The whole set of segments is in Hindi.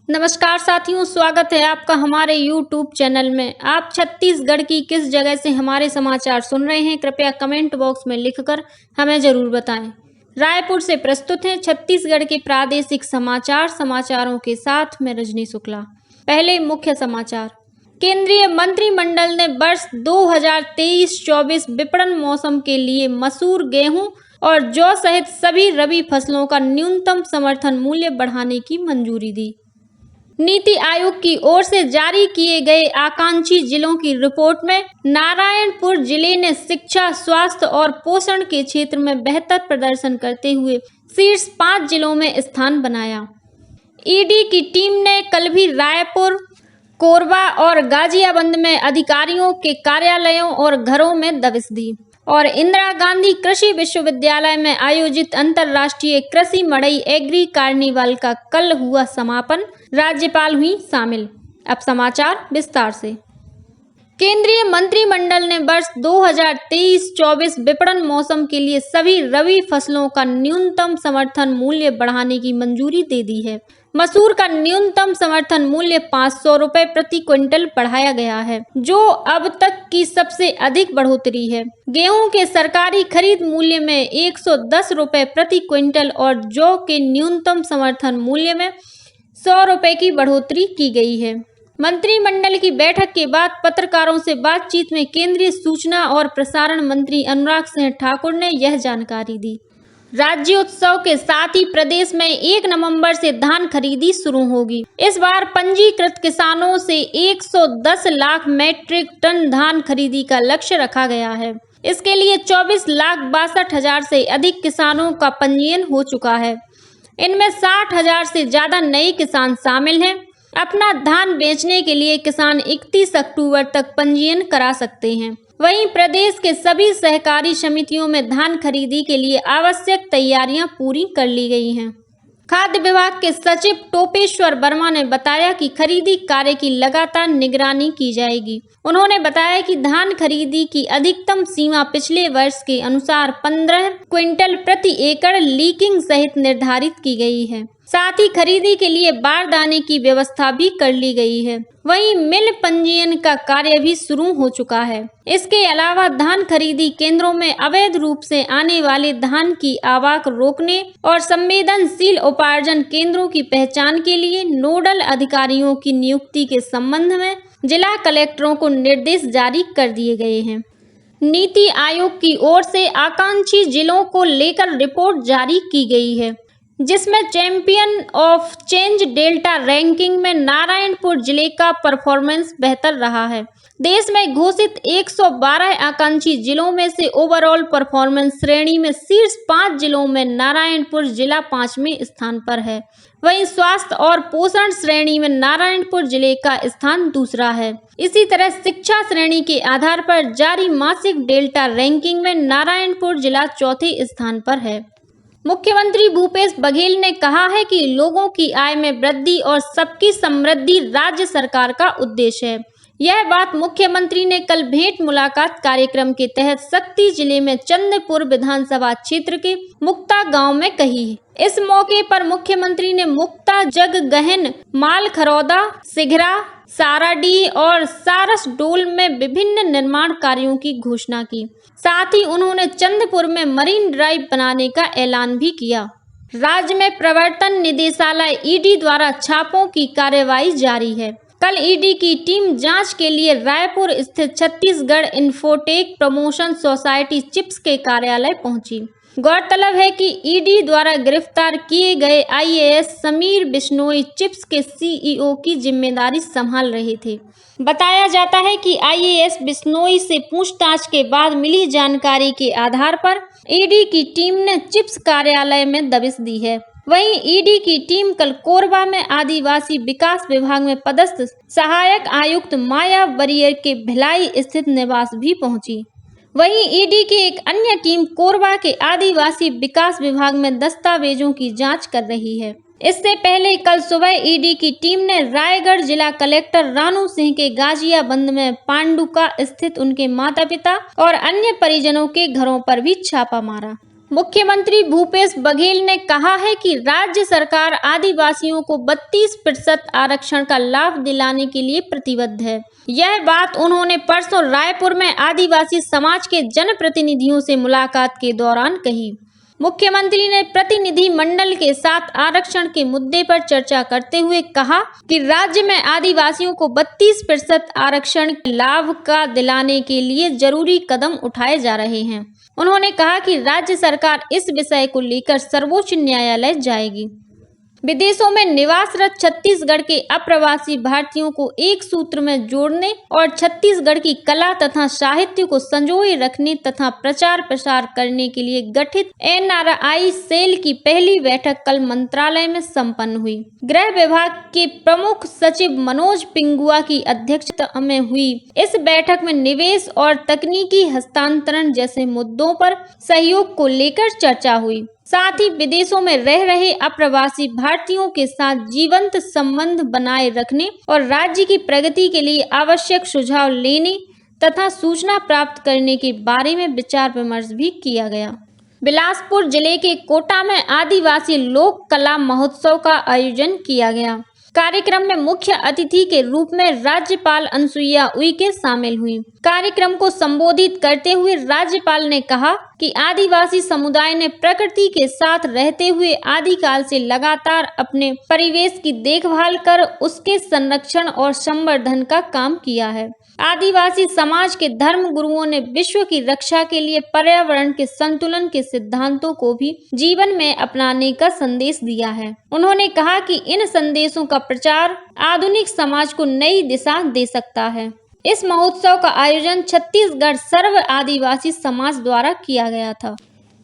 नमस्कार साथियों, स्वागत है आपका हमारे YouTube चैनल में। आप छत्तीसगढ़ की किस जगह से हमारे समाचार सुन रहे हैं, कृपया कमेंट बॉक्स में लिखकर हमें जरूर बताएं। रायपुर से प्रस्तुत हैं छत्तीसगढ़ के प्रादेशिक समाचारों के साथ मैं रजनी शुक्ला। पहले मुख्य समाचार। केंद्रीय मंत्रिमंडल ने वर्ष 2023-24 विपणन मौसम के लिए मसूर, गेहूं और जौ सहित सभी रबी फसलों का न्यूनतम समर्थन मूल्य बढ़ाने की मंजूरी दी। नीति आयोग की ओर से जारी किए गए आकांक्षी जिलों की रिपोर्ट में नारायणपुर जिले ने शिक्षा, स्वास्थ्य और पोषण के क्षेत्र में बेहतर प्रदर्शन करते हुए शीर्ष 5 जिलों में स्थान बनाया। ईडी की टीम ने कल भी रायपुर, कोरबा और गाजियाबंद में अधिकारियों के कार्यालयों और घरों में दबिश दी और इंदिरा गांधी कृषि विश्वविद्यालय में आयोजित अंतर्राष्ट्रीय कृषि मड़ई एग्री कार्निवाल का कल हुआ समापन। राज्यपाल हुई शामिल। अब समाचार विस्तार से। केंद्रीय मंत्रिमंडल ने वर्ष 2023-24 विपणन मौसम के लिए सभी रबी फसलों का न्यूनतम समर्थन मूल्य बढ़ाने की मंजूरी दे दी है। मसूर का न्यूनतम समर्थन मूल्य 500 रुपए प्रति क्विंटल बढ़ाया गया है, जो अब तक की सबसे अधिक बढ़ोतरी है। गेहूं के सरकारी खरीद मूल्य में 110 रुपए प्रति क्विंटल और जौ के न्यूनतम समर्थन मूल्य में 100 रुपए की बढ़ोतरी की गई है। मंत्रिमंडल की बैठक के बाद पत्रकारों से बातचीत में केंद्रीय सूचना और प्रसारण मंत्री अनुराग सिंह ठाकुर ने यह जानकारी दी। राज्योत्सव के साथ ही प्रदेश में 1 नवंबर से धान खरीदी शुरू होगी। इस बार पंजीकृत किसानों से 110 लाख मीट्रिक टन धान खरीदी का लक्ष्य रखा गया है। इसके लिए 24,62,000 से अधिक किसानों का पंजीयन हो चुका है। इनमें 60,000 से ज्यादा नए किसान शामिल हैं। अपना धान बेचने के लिए किसान 31 अक्टूबर तक पंजीयन करा सकते हैं। वहीं प्रदेश के सभी सहकारी समितियों में धान खरीदी के लिए आवश्यक तैयारियां पूरी कर ली गई हैं। खाद्य विभाग के सचिव टोपेश्वर वर्मा ने बताया कि खरीदी कार्य की लगातार निगरानी की जाएगी। उन्होंने बताया कि धान खरीदी की अधिकतम सीमा पिछले वर्ष के अनुसार 15 क्विंटल प्रति एकड़ लीकिंग सहित निर्धारित की गई है। साथ ही खरीदी के लिए बारदाने की व्यवस्था भी कर ली गई है। वहीं मिल पंजीयन का कार्य भी शुरू हो चुका है। इसके अलावा धान खरीदी केंद्रों में अवैध रूप से आने वाले धान की आवक रोकने और संवेदनशील उपार्जन केंद्रों की पहचान के लिए नोडल अधिकारियों की नियुक्ति के संबंध में जिला कलेक्टरों को निर्देश जारी कर दिए गए हैं। नीति आयोग की ओर से आकांक्षी जिलों को लेकर रिपोर्ट जारी की गई है, जिसमें champion of change delta ranking में नारायणपुर जिले का परफॉर्मेंस बेहतर रहा है। देश में घोषित 112 आकांक्षी जिलों में से ओवरऑल परफॉर्मेंस श्रेणी में शीर्ष 5 जिलों में नारायणपुर जिला 5वें स्थान पर है। वहीं स्वास्थ्य और पोषण श्रेणी में नारायणपुर जिले का स्थान दूसरा है। इसी तरह शिक्षा श्रेणी के आधार पर जारी मासिक डेल्टा रैंकिंग में नारायणपुर जिला 4थे स्थान पर है। मुख्यमंत्री भूपेश बघेल ने कहा है कि लोगों की आय में वृद्धि और सबकी समृद्धि राज्य सरकार का उद्देश्य है। यह बात मुख्यमंत्री ने कल भेंट मुलाकात कार्यक्रम के तहत शक्ति जिले में चंद्रपुर विधानसभा क्षेत्र के मुक्ता गांव में कही। इस मौके पर मुख्यमंत्री ने मुक्ता, जगगहन, मालखरौदा, सिघरा, साराडीह और सारसडोल में विभिन्न निर्माण कार्यों की घोषणा की। साथ ही उन्होंने चंद्रपुर में मरीन ड्राइव बनाने का ऐलान भी किया। राज्य में प्रवर्तन निदेशालय ईडी द्वारा छापों की कार्यवाही जारी है। कल ईडी की टीम जांच के लिए रायपुर स्थित Chhattisgarh infotech promotion society chips के कार्यालय पहुंची। गौरतलब है कि ईडी द्वारा गिरफ्तार किए गए आईएएस समीर बिश्नोई चिप्स के सीईओ की जिम्मेदारी संभाल रहे थे। बताया जाता है कि आईएएस बिश्नोई से पूछताछ के बाद मिली जानकारी के आधार पर ईडी की टीम ने चिप्स कार्यालय में दबिश दी है। वहीं ईडी की टीम कल कोरबा में आदिवासी विकास विभाग में पदस्थ सहायक आयुक्त माया बरियर के भिलाई स्थित निवास भी पहुंची। वहीं ईडी की एक अन्य टीम कोरबा के आदिवासी विकास विभाग में दस्तावेजों की जांच कर रही है। इससे पहले कल सुबह ईडी की टीम ने रायगढ़ जिला कलेक्टर रानू सिंह के गाजियाबंद में पांडुका स्थित उनके माता पिता और अन्य परिजनों के घरों पर भी छापा मारा। मुख्यमंत्री भूपेश बघेल ने कहा है कि राज्य सरकार आदिवासियों को 32% आरक्षण का लाभ दिलाने के लिए प्रतिबद्ध है। यह बात उन्होंने परसों रायपुर में आदिवासी समाज के जनप्रतिनिधियों से मुलाकात के दौरान कही। मुख्यमंत्री ने प्रतिनिधि मंडल के साथ आरक्षण के मुद्दे पर चर्चा करते हुए कहा कि राज्य में आदिवासियों को 32% आरक्षण लाभ का दिलाने के लिए जरूरी कदम उठाए जा रहे हैं। उन्होंने कहा कि राज्य सरकार इस विषय को लेकर सर्वोच्च न्यायालय जाएगी। विदेशों में निवासरत छत्तीसगढ़ के अप्रवासी भारतीयों को एक सूत्र में जोड़ने और छत्तीसगढ़ की कला तथा साहित्य को संजोए रखने तथा प्रचार प्रसार करने के लिए गठित NRI सेल की पहली बैठक कल मंत्रालय में संपन्न हुई। गृह विभाग के प्रमुख सचिव मनोज पिंगुआ की अध्यक्षता में हुई इस बैठक में निवेश और तकनीकी हस्तांतरण जैसे मुद्दों पर सहयोग को लेकर चर्चा हुई। साथ ही विदेशों में रह रहे अप्रवासी भारतीयों के साथ जीवंत संबंध बनाए रखने और राज्य की प्रगति के लिए आवश्यक सुझाव लेने तथा सूचना प्राप्त करने के बारे में विचार विमर्श भी किया गया। बिलासपुर जिले के कोटा में आदिवासी लोक कला महोत्सव का आयोजन किया गया। कार्यक्रम में मुख्य अतिथि के रूप में राज्यपाल अनुसुईया उइके शामिल हुई। कार्यक्रम को संबोधित करते हुए राज्यपाल ने कहा कि आदिवासी समुदाय ने प्रकृति के साथ रहते हुए आदिकाल से लगातार अपने परिवेश की देखभाल कर उसके संरक्षण और संवर्धन का काम किया है। आदिवासी समाज के धर्म गुरुओं ने विश्व की रक्षा के लिए पर्यावरण के संतुलन के सिद्धांतों को भी जीवन में अपनाने का संदेश दिया है। उन्होंने कहा कि इन संदेशों का प्रचार आधुनिक समाज को नई दिशा दे सकता है। इस महोत्सव का आयोजन छत्तीसगढ़ सर्व आदिवासी समाज द्वारा किया गया था।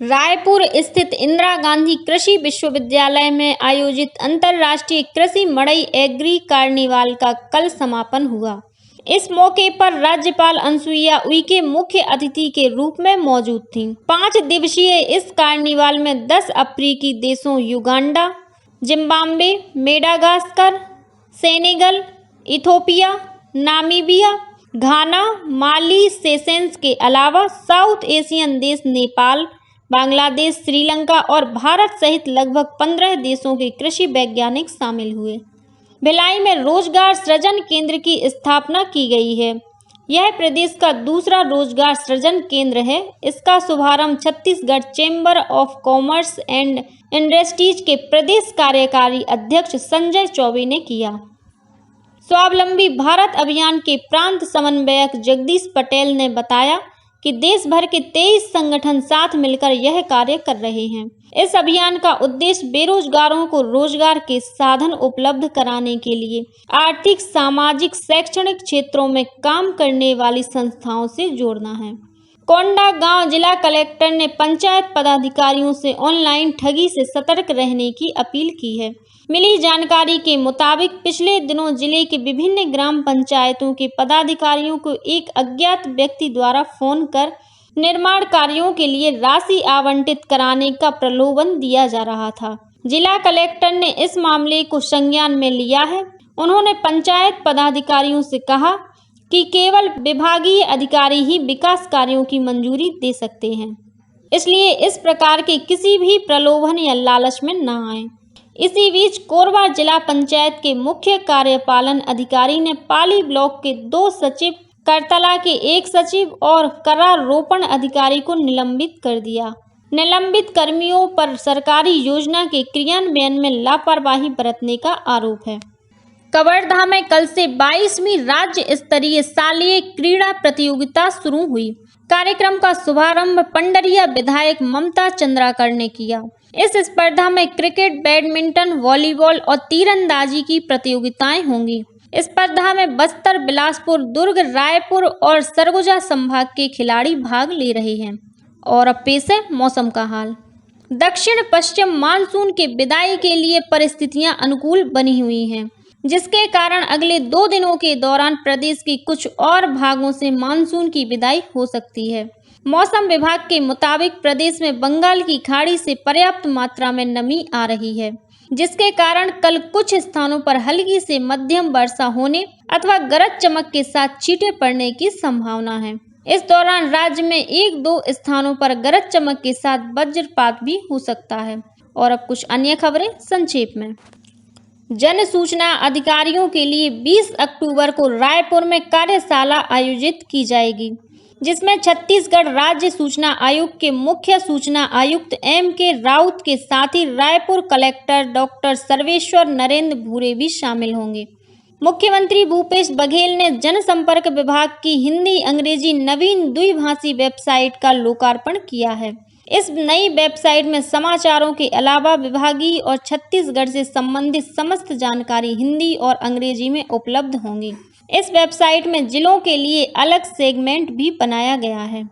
रायपुर स्थित इंदिरा गांधी कृषि विश्वविद्यालय में आयोजित अंतर्राष्ट्रीय कृषि मड़ई एग्री कार्निवाल का कल समापन हुआ। इस मौके पर राज्यपाल अनुसुईया उइके मुख्य अतिथि के रूप में मौजूद थीं। 5 दिवसीय इस कार्निवाल में 10 अफ्रीकी देशों Uganda, Zimbabwe, Madagascar, Senegal, Ethiopia, Namibia, Ghana, Mali, Seychelles के अलावा साउथ एशियन देश नेपाल, बांग्लादेश, श्रीलंका और भारत सहित लगभग 15 देशों के कृषि वैज्ञानिक शामिल हुए। भिलाई में रोजगार सृजन केंद्र की स्थापना की गई है। यह प्रदेश का दूसरा रोजगार सृजन केंद्र है। इसका शुभारंभ Chhattisgarh chamber of commerce and industries के प्रदेश कार्यकारी अध्यक्ष संजय चौबे ने किया। स्वावलंबी भारत अभियान के प्रांत समन्वयक जगदीश पटेल ने बताया कि देश भर के 23 संगठन साथ मिलकर यह कार्य कर रहे हैं। इस अभियान का उद्देश्य बेरोजगारों को रोजगार के साधन उपलब्ध कराने के लिए आर्थिक, सामाजिक, शैक्षणिक क्षेत्रों में काम करने वाली संस्थाओं से जोड़ना है। कोंडागांव जिला कलेक्टर ने पंचायत पदाधिकारियों से ऑनलाइन ठगी से सतर्क रहने की अपील की है। मिली जानकारी के मुताबिक पिछले दिनों जिले के विभिन्न ग्राम पंचायतों के पदाधिकारियों को एक अज्ञात व्यक्ति द्वारा फोन कर निर्माण कार्यों के लिए राशि आवंटित कराने का प्रलोभन दिया जा रहा था। जिला कलेक्टर ने इस मामले को संज्ञान में लिया है। उन्होंने पंचायत पदाधिकारियों से कहा कि केवल विभागीय अधिकारी ही विकास कार्यों की मंजूरी दे सकते हैं, इसलिए इस प्रकार के किसी भी प्रलोभन या लालच में न आए। इसी बीच कोरबा जिला पंचायत के मुख्य कार्यपालन अधिकारी ने पाली ब्लॉक के 2 सचिव, करतला के 1 सचिव और करारोपण अधिकारी को निलंबित कर दिया। निलंबित कर्मियों पर सरकारी योजना के क्रियान्वयन में लापरवाही बरतने का आरोप है। कवर्धा में कल से 22वीं राज्य स्तरीय शालेय क्रीड़ा प्रतियोगिता शुरू हुई। कार्यक्रम का शुभारंभ पंडरिया विधायक ममता चंद्राकर ने किया। इस स्पर्धा में क्रिकेट, बैडमिंटन, वॉलीबॉल और तीरंदाजी की प्रतियोगिताएं होंगी। स्पर्धा में बस्तर, बिलासपुर, दुर्ग, रायपुर और सरगुजा संभाग के खिलाड़ी भाग ले रहे हैं। और अब पेश है मौसम का हाल। दक्षिण पश्चिम मानसून के विदाई के लिए परिस्थितियां अनुकूल बनी हुई हैं, जिसके कारण अगले 2 दिनों के दौरान प्रदेश के कुछ और भागों से मानसून की विदाई हो सकती है। मौसम विभाग के मुताबिक प्रदेश में बंगाल की खाड़ी से पर्याप्त मात्रा में नमी आ रही है, जिसके कारण कल कुछ स्थानों पर हल्की से मध्यम वर्षा होने अथवा गरज चमक के साथ छींटे पड़ने की संभावना है। इस दौरान राज्य में 1-2 स्थानों पर गरज चमक के साथ वज्रपात भी हो सकता है। और अब कुछ अन्य खबरें संक्षेप में। जन सूचना अधिकारियों के लिए 20 अक्टूबर को रायपुर में कार्यशाला आयोजित की जाएगी, जिसमें छत्तीसगढ़ राज्य सूचना आयोग के मुख्य सूचना आयुक्त M.K. राउत के साथ ही रायपुर कलेक्टर डॉक्टर सर्वेश्वर नरेंद्र भूरे भी शामिल होंगे। मुख्यमंत्री भूपेश बघेल ने जनसंपर्क विभाग की हिंदी अंग्रेजी नवीन द्विभाषी वेबसाइट का लोकार्पण किया है। इस नई वेबसाइट में समाचारों के अलावा विभागीय और छत्तीसगढ़ से संबंधित समस्त जानकारी हिंदी और अंग्रेजी में उपलब्ध होंगी। इस वेबसाइट में जिलों के लिए अलग सेगमेंट भी बनाया गया है।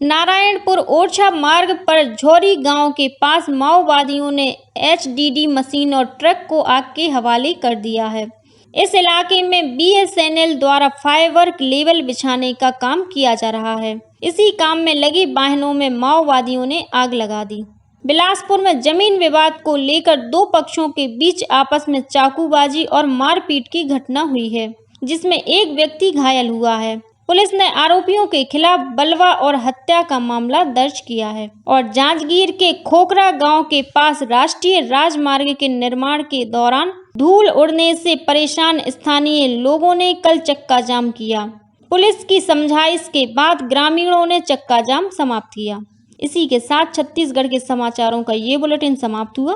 नारायणपुर ओरछा मार्ग पर झोरी गांव के पास माओवादियों ने HDD मशीन और ट्रक को आग के हवाले कर दिया है। इस इलाके में BSNL द्वारा फाइबर लेवल बिछाने का काम किया जा रहा है। इसी काम में लगे वाहनों में माओवादियों ने आग लगा दी। बिलासपुर में जमीन विवाद को लेकर 2 पक्षों के बीच आपस में चाकूबाजी और मारपीट की घटना हुई है, जिसमें एक व्यक्ति घायल हुआ है। पुलिस ने आरोपियों के खिलाफ बलवा और हत्या का मामला दर्ज किया है। और जांजगीर के खोखरा गांव के पास राष्ट्रीय राजमार्ग के निर्माण के दौरान धूल उड़ने से परेशान स्थानीय लोगों ने कल चक्का जाम किया। पुलिस की समझाइश के बाद ग्रामीणों ने चक्का जाम समाप्त किया। इसी के साथ छत्तीसगढ़ के समाचारों का ये बुलेटिन समाप्त हुआ।